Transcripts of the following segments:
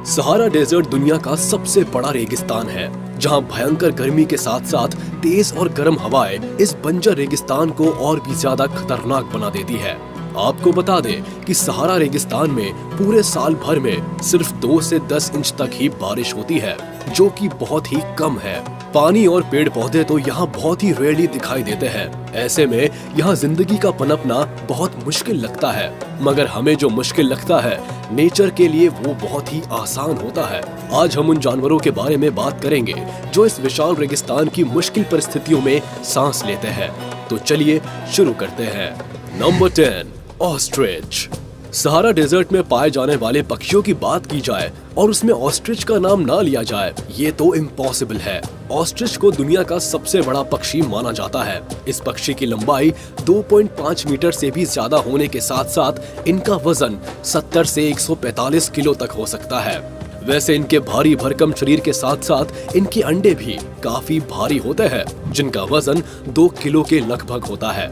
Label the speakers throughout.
Speaker 1: Sahara desert दुनिया का सबसे बड़ा रेगिस्तान है, जहां भयंकर गर्मी के साथ साथ तेज और गर्म हवाएं इस बंजर रेगिस्तान को और भी ज्यादा खतरनाक बना देती है। आपको बता दें कि सहारा रेगिस्तान में पूरे साल भर में सिर्फ 2 से 10 इंच तक ही बारिश होती है, जो कि बहुत ही कम है। पानी और पेड़ पौधे तो यहाँ बहुत ही रेयरली दिखाई देते हैं। ऐसे में यहाँ जिंदगी का पनपना बहुत मुश्किल लगता है, मगर हमें जो मुश्किल लगता है नेचर के लिए वो बहुत ही आसान होता है। आज हम उन जानवरों के बारे में बात करेंगे जो इस विशाल रेगिस्तान की मुश्किल परिस्थितियों में सांस लेते हैं। तो चलिए शुरू करते हैं। Number 10, ostrich. सहारा डेजर्ट में पाए जाने वाले पक्षियों की बात की जाए और उसमें ऑस्ट्रिच का नाम ना लिया जाए, ये तो इम्पॉसिबल है। ऑस्ट्रिच को दुनिया का सबसे बड़ा पक्षी माना जाता है। इस पक्षी की लंबाई 2.5 मीटर से भी ज्यादा होने के साथ साथ इनका वजन 70 से 145 किलो तक हो सकता है। वैसे इनके भारी भरकम शरीर के साथ साथ इनके अंडे भी काफी भारी होते हैं, जिनका वजन 2 किलो के लगभग होता है।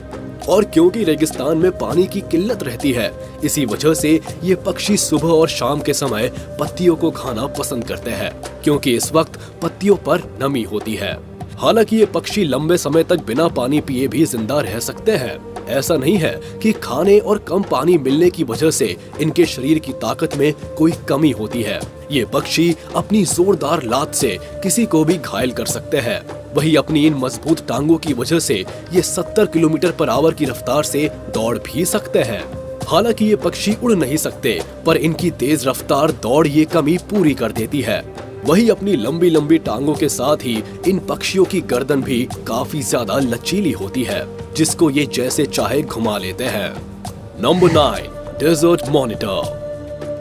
Speaker 1: और क्योंकि रेगिस्तान में पानी की किल्लत रहती है, इसी वजह से ये पक्षी सुबह और शाम के समय पत्तियों को खाना पसंद करते हैं, क्योंकि इस वक्त पत्तियों पर नमी होती है। हालांकि ये पक्षी लंबे समय तक बिना पानी पिए भी जिंदा रह सकते हैं। ऐसा नहीं है कि खाने और कम पानी मिलने की वजह से इनके शरीर की ताकत में कोई कमी होती है। ये पक्षी अपनी जोरदार लात से किसी को भी घायल कर सकते हैं। वही अपनी इन मजबूत टांगों की वजह से ये 70 किलोमीटर पर आवर की रफ्तार से दौड़ भी सकते हैं। हालांकि ये पक्षी उड़ नहीं सकते, पर इनकी तेज रफ्तार दौड़ ये कमी पूरी कर देती है। वही अपनी लंबी लंबी टांगों के साथ ही इन पक्षियों की गर्दन भी काफी ज्यादा लचीली होती है, जिसको ये जैसे चाहे घुमा लेते हैं। Number 9, desert monitor.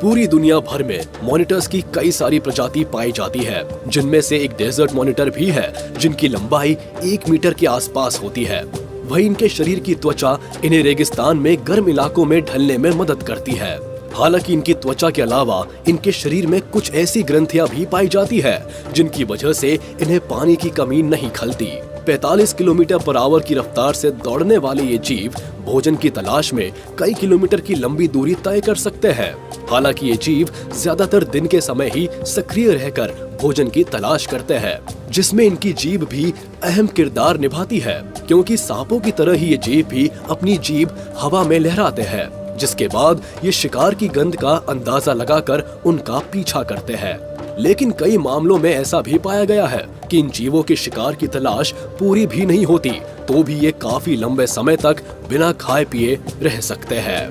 Speaker 1: पूरी दुनिया भर में मॉनिटर्स की कई सारी प्रजाति पाई जाती है, जिनमें से एक डेजर्ट मॉनिटर भी है, जिनकी लंबाई 1 मीटर के आसपास होती है। वही इनके शरीर की त्वचा इन्हें रेगिस्तान में गर्म इलाकों में ढलने में मदद करती है। हालांकि इनकी त्वचा के अलावा इनके शरीर में कुछ ऐसी ग्रंथियां भी पाई जाती है, जिनकी वजह से इन्हें पानी की कमी नहीं खलती। 45 किलोमीटर पर आवर की रफ्तार से दौड़ने वाले ये जीव भोजन की तलाश में कई किलोमीटर की लंबी दूरी तय कर सकते हैं। हालांकि ये जीव ज्यादातर दिन के समय ही सक्रिय रहकर भोजन की तलाश करते हैं, जिसमें इनकी जीभ भी अहम किरदार निभाती है, क्योंकि सांपों की तरह ही ये जीव भी अपनी जीभ हवा में लहराते हैं, जिसके बाद ये शिकार की गंध का अंदाजा लगाकर उनका पीछा करते हैं। लेकिन कई मामलों में ऐसा भी पाया गया है कि इन जीवों के शिकार की तलाश पूरी भी नहीं होती, तो भी ये काफी लंबे समय तक बिना खाए पिए रह सकते हैं।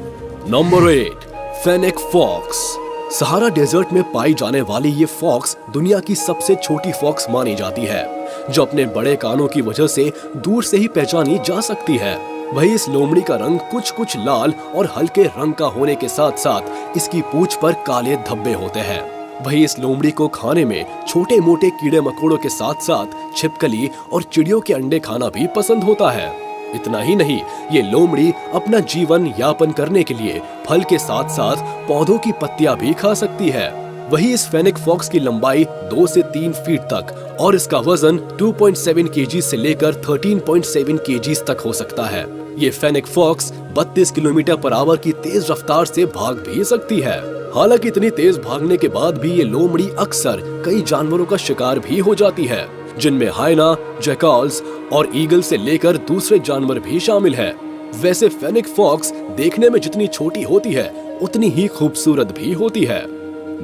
Speaker 1: Number 8, fennec fox. Sahara desert में पाई जाने वाली ये फॉक्स दुनिया की सबसे छोटी फॉक्स मानी जाती है, जो अपने बड़े कानों की वजह से दूर से ही पहचानी जा सकती है। वही इस लोमड़ी का रंग कुछ लाल और हल्के रंग का होने के साथ साथ इसकी पूंछ पर काले धब्बे होते हैं। वही इस लोमड़ी को खाने में छोटे मोटे कीड़े मकोड़ों के साथ साथ छिपकली और चिड़ियों के अंडे खाना भी पसंद होता है। इतना ही नहीं, ये लोमड़ी अपना जीवन यापन करने के लिए फल के साथ साथ पौधों की पत्तियां भी खा सकती है। वही इस फेनिक फॉक्स की लंबाई 2 से 3 फीट तक और इसका वजन 2.7 केजी से लेकर 13.7 केजीज तक हो सकता है। ये fennec fox 32 kilometre per hour की तेज रफ्तार से भाग भी सकती है। हालांकि इतनी तेज भागने के बाद भी ये लोमड़ी अक्सर कई जानवरों का शिकार भी हो जाती है, जिनमें हाइना, जैकल्स और ईगल से लेकर दूसरे जानवर भी शामिल है। वैसे फेनिक फॉक्स देखने में जितनी छोटी होती है, उतनी ही खूबसूरत भी होती है।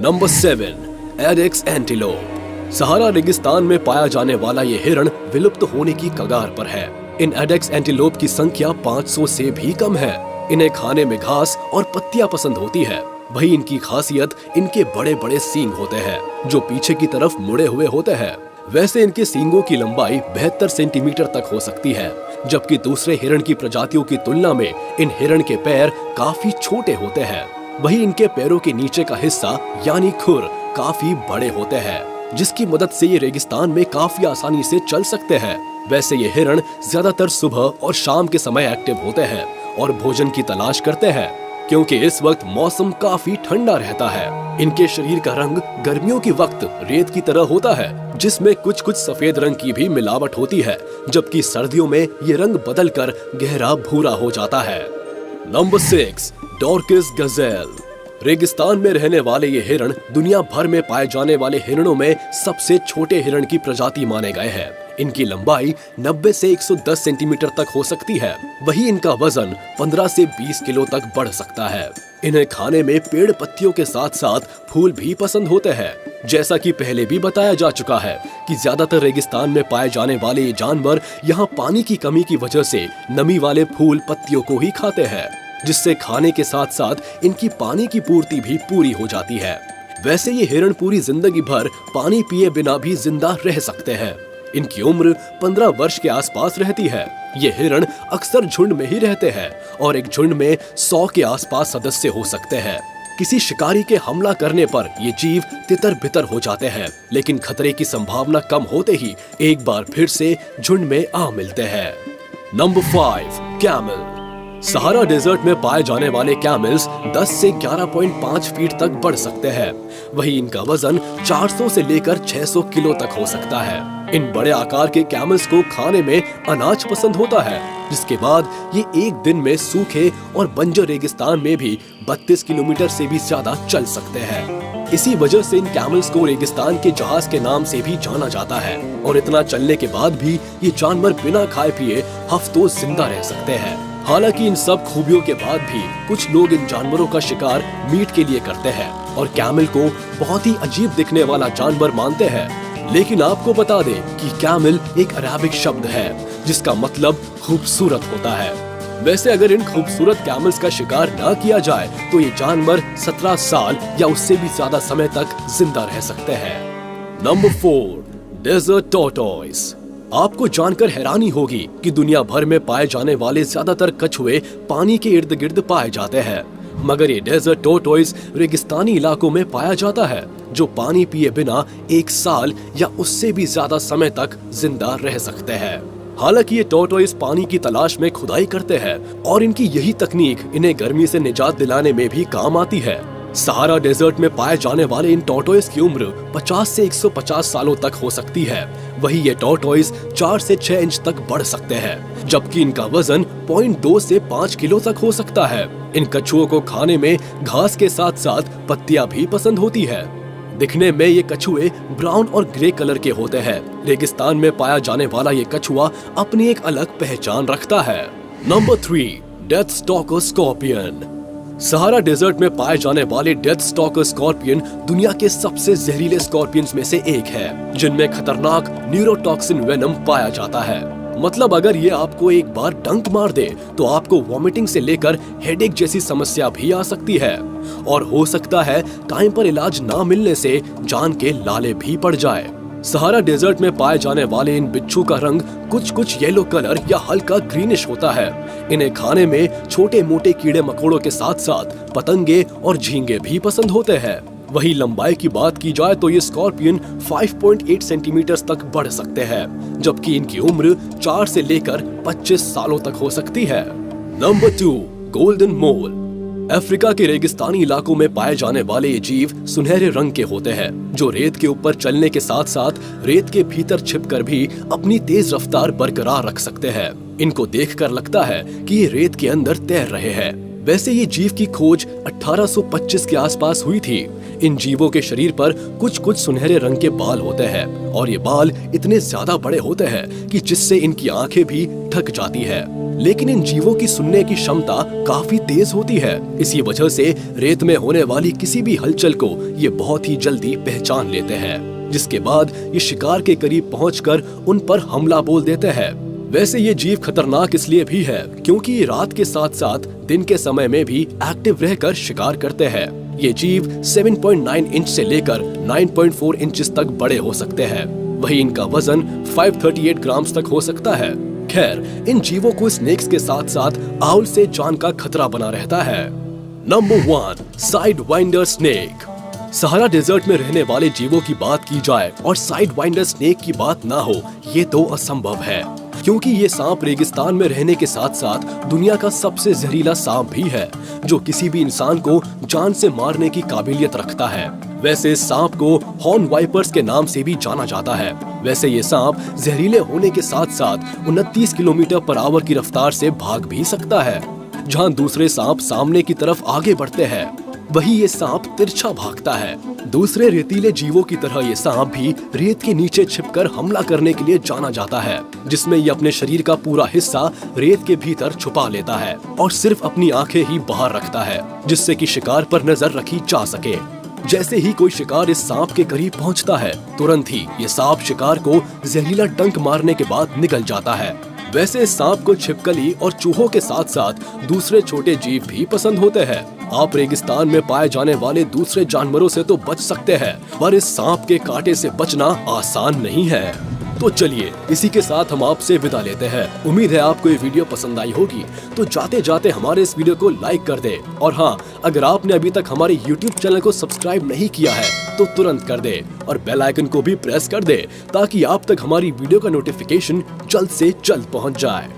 Speaker 1: Number 7, एडेक्स antelope. सहारा रेगिस्तान में पाया जाने वाला ये हिरण विलुप्त होने की कगार पर है। इन एडेक्स एंटीलोप की संख्या 500 से भी कम है। इन्हें खाने में घास और पत्तियां पसंद होती है। वही इनकी खासियत इनके बड़े बड़े सींग होते हैं, जो पीछे की तरफ मुड़े हुए होते हैं। वैसे इनके सींगों की लंबाई 72 सेंटीमीटर तक हो सकती है, जबकि दूसरे हिरण की प्रजातियों की तुलना में इन हिरण के पैर काफी छोटे होते हैं। वही इनके पैरों के नीचे का हिस्सा यानी खुर काफी बड़े होते हैं, जिसकी मदद से ये रेगिस्तान में काफी आसानी से चल सकते हैं। वैसे ये हिरण ज्यादातर सुबह और शाम के समय एक्टिव होते हैं और भोजन की तलाश करते हैं, क्योंकि इस वक्त मौसम काफी ठंडा रहता है। इनके शरीर का रंग गर्मियों के वक्त रेत की तरह होता है, जिसमें कुछ सफेद रंग की भी मिलावट होती है, जबकि सर्दियों में ये रंग बदलकर गहरा भूरा हो जाता है। Number 6, dorcas gazelle. रेगिस्तान में रहने वाले ये हिरण दुनिया भर में पाए जाने वाले हिरणों में सबसे छोटे हिरण की प्रजाति माने गए हैं। इनकी लंबाई 90 से 110 सेंटीमीटर तक हो सकती है। वहीं इनका वजन 15 से 20 किलो तक बढ़ सकता है। इन्हें खाने में पेड़ पत्तियों के साथ साथ फूल भी पसंद होते हैं। जैसा कि पहले भी बताया जा चुका है कि ज्यादातर रेगिस्तान में पाए जाने वाले ये जानवर यहाँ पानी की कमी की वजह से नमी वाले फूल पत्तियों को ही खाते हैं, जिससे खाने के साथ साथ इनकी पानी की पूर्ति भी पूरी हो जाती है। वैसे ये हिरण पूरी जिंदगी भर पानी पिए बिना भी जिंदा रह सकते हैं। इनकी उम्र 15 वर्ष के आसपास रहती है। ये हिरण अक्सर झुंड में ही रहते हैं और एक झुंड में 100 के आसपास सदस्य हो सकते हैं। किसी शिकारी के हमला करने पर ये जीव तितर बितर हो जाते हैं, लेकिन खतरे की संभावना कम होते ही एक बार फिर से झुंड में आ मिलते हैं। Number 5, camel. सहारा डेजर्ट में पाए जाने वाले कैमल्स 10 से 11.5 फीट तक बढ़ सकते हैं। वहीं इनका वजन 400 से लेकर 600 किलो तक हो सकता है। इन बड़े आकार के कैमल्स को खाने में अनाज पसंद होता है, जिसके बाद ये एक दिन में सूखे और बंजर रेगिस्तान में भी 32 किलोमीटर से भी ज्यादा चल सकते हैं। इसी वजह से इन कैमल्स को रेगिस्तान के जहाज के नाम से भी जाना जाता है। और इतना चलने के बाद भी ये जानवर बिना खाए पिए हफ्तों जिंदा रह सकते हैं। हालांकि इन सब खूबियों के बाद भी कुछ लोग इन जानवरों का शिकार मीट के लिए करते हैं और कैमल को बहुत ही अजीब दिखने वाला जानवर मानते हैं। लेकिन आपको बता दें कि कैमल एक अराबिक शब्द है जिसका मतलब खूबसूरत होता है। वैसे अगर इन खूबसूरत कैमल्स का शिकार ना किया जाए तो ये जानवर 17 साल या उससे भी ज्यादा समय तक जिंदा रह सकते हैं। Number 4, desert tortoise. आपको जानकर हैरानी होगी कि दुनिया भर में पाए जाने वाले ज्यादातर कछुए पानी के इर्द गिर्द पाए जाते हैं, मगर ये डेजर्ट टॉर्टॉइस रेगिस्तानी इलाकों में पाया जाता है, जो पानी पिए बिना 1 साल या उससे भी ज्यादा समय तक जिंदा रह सकते हैं। हालांकि ये टॉर्टॉइस पानी की तलाश में खुदाई करते हैं और इनकी यही तकनीक इन्हें गर्मी से निजात दिलाने में भी काम आती है। सहारा डेजर्ट में पाए जाने वाले इन टॉर्टॉइस की उम्र 50 से 150 सालों तक हो सकती है। वहीं ये टॉर्टॉइस 4 से 6 इंच तक बढ़ सकते हैं, जबकि इनका वजन 0.2 से 5 किलो तक हो सकता है। इन कछुओं को खाने में घास के साथ साथ पत्तियां भी पसंद होती है। दिखने में ये कछुए ब्राउन और ग्रे कलर के होते हैं। रेगिस्तान में पाया जाने वाला ये कछुआ अपनी एक अलग पहचान रखता है। Number 3, death stalker scorpion. Sahara desert में पाए जाने वाले डेथ स्टॉकर स्कॉर्पियन दुनिया के सबसे जहरीले स्कॉर्पियंस में से एक है, जिनमें खतरनाक न्यूरोटॉक्सिन वेनम पाया जाता है। मतलब अगर ये आपको एक बार डंक मार दे तो आपको वॉमिटिंग से लेकर हेडेक जैसी समस्या भी आ सकती है और हो सकता है टाइम पर इलाज ना मिलने से जान के लाले भी पड़ जाए। सहारा डेजर्ट में पाए जाने वाले इन बिच्छू का रंग कुछ येलो कलर या हल्का ग्रीनिश होता है। इन्हें खाने में छोटे मोटे कीड़े मकोड़ों के साथ साथ पतंगे और झींगे भी पसंद होते हैं। वही लंबाई की बात की जाए तो ये स्कॉर्पियन 5.8 सेंटीमीटर तक बढ़ सकते हैं, जबकि इनकी उम्र 4 से लेकर 25 सालों तक हो सकती है। नंबर 2, गोल्डन मोल। अफ्रीका के रेगिस्तानी इलाकों में पाए जाने वाले ये जीव सुनहरे रंग के होते हैं, जो रेत के ऊपर चलने के साथ साथ रेत के भीतर छिपकर भी अपनी तेज रफ्तार बरकरार रख सकते हैं। इनको देखकर लगता है कि ये रेत के अंदर तैर रहे हैं। वैसे ये जीव की खोज 1825 के आसपास हुई थी। इन जीवों के शरीर पर कुछ सुनहरे रंग के बाल होते हैं और ये बाल इतने ज्यादा बड़े होते हैं कि जिससे इनकी आंखें भी ढक जाती है। लेकिन इन जीवों की सुनने की क्षमता काफी तेज होती है। इसी वजह से रेत में होने वाली किसी भी हलचल को ये बहुत ही जल्दी पहचान लेते हैं, जिसके बाद ये शिकार के करीब पहुंचकर उन पर हमला बोल देते हैं। वैसे ये जीव खतरनाक इसलिए भी है क्योंकि ये रात के साथ साथ दिन के समय में भी एक्टिव रहकर शिकार करते हैं। ये जीव 7.9 इंच से लेकर 9.4 इंच तक बड़े हो सकते हैं। वही इनका वजन 538 ग्राम तक हो सकता है। खैर, इन जीवों को स्नेक्स के साथ साथ आउल से जान का खतरा बना रहता है। Number 1, sidewinder snake. Sahara desert में रहने वाले जीवों की बात की जाए और साइड वाइंडर स्नेक की बात ना हो, ये तो असंभव है, क्योंकि ये सांप रेगिस्तान में रहने के साथ साथ दुनिया का सबसे जहरीला सांप भी है, जो किसी भी इंसान को जान से मारने की काबिलियत रखता है। वैसे इस सांप को हॉर्न वाइपर्स के नाम से भी जाना जाता है। वैसे ये सांप जहरीले होने के साथ साथ 29 किलोमीटर पर आवर की रफ्तार से भाग भी सकता है, जहां दूसरे सांप सामने की तरफ आगे बढ़ते हैं। वही ये सांप तिरछा भागता है। दूसरे रेतीले जीवों की तरह ये सांप भी रेत के नीचे छिपकर हमला करने के लिए जाना जाता है, जिसमें ये अपने शरीर का पूरा हिस्सा रेत के भीतर छुपा लेता है और सिर्फ अपनी आंखें ही बाहर रखता है, जिससे कि शिकार पर नजर रखी जा सके। जैसे ही कोई शिकार इस सांप के करीब पहुंचता है, तुरंत ही ये सांप शिकार को जहरीला डंक मारने के बाद निकल जाता है। वैसे इस सांप को छिपकली और चूहों के साथ साथ दूसरे छोटे जीव भी पसंद होते हैं। आप रेगिस्तान में पाए जाने वाले दूसरे जानवरों से तो बच सकते हैं, पर इस सांप के कांटे से बचना आसान नहीं है। तो चलिए इसी के साथ हम आपसे विदा लेते हैं। उम्मीद है आपको ये वीडियो पसंद आई होगी, तो जाते जाते हमारे इस वीडियो को लाइक कर दे। और हाँ, अगर आपने अभी तक हमारे YouTube चैनल को सब्सक्राइब नहीं किया है तो तुरंत कर दे और बेल आइकन को भी प्रेस कर दे, ताकि आप तक हमारी वीडियो का नोटिफिकेशन जल्द से जल्द पहुंच जाए।